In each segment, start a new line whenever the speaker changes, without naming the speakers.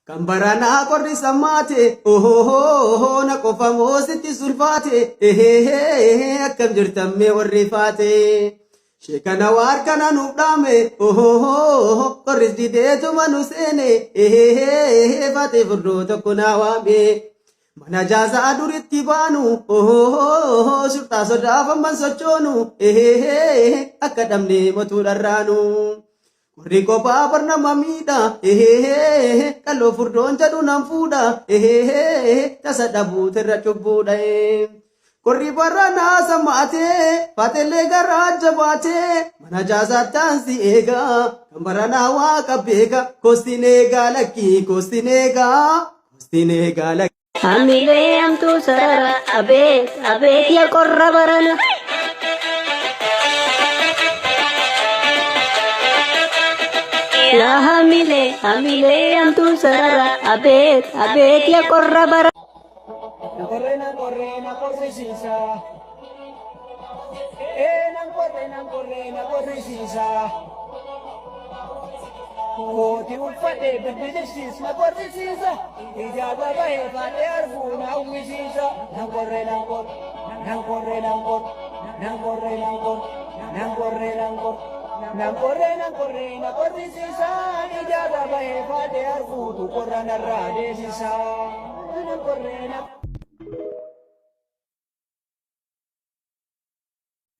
Kambarana korri samate oh na kofa mositi sulfate akkam jirtamme warri fate shekana war kana nudame oh korri didetu manusene fate furdo takuna wambe mana jaza aduritti banu oh surta sodafa man sochonu akkadamne motu darranu Riko pa parna mamida kalau furdon jadu namfuda tasa dabu terra cubuda korri barana samate patele garaja bate mana jasa tansi ega kambarana wa kabega kostinega laki kostinega laki
Hamile am tu sarara abe ya korra barana Ya hamile am tu sarara abe ya korra barana
Corre, corre, sisa. Corre, sisa. Oh, ti ufate, bebe sis, ma corre sisa. Ijaba bahe, fate arbuna, uwi sisa. Nang corre, sisa. Ijaba bahe, fate arbutu, corra narrade sisa. Nang corre.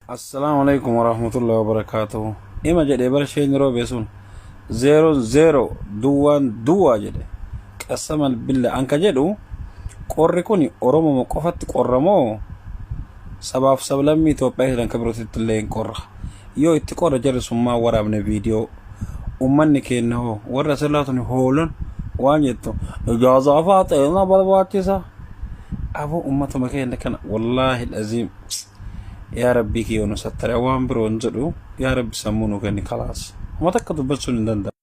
Assalamu alaikum warahmatullahi wabarakatuh. Ima jedhe bar sheen robe sun 00 jedhe qasaman billa anka jedhu qorri kuni oromo mo qofatti qorramo sabab sablammi Itoophiyaa hidan kabrotitti leen qorra yoo itti qorra jedhe summa waraabne video ummanni kenna ho warra salaatuni hoolon waan jettu ijaaza faatena balbaachisa abo ummata makenda kana wallahi alazim يا ربي كي ونستر أوام برونزلو يا رب سمونه كني خلاص ما تكتب بس سندن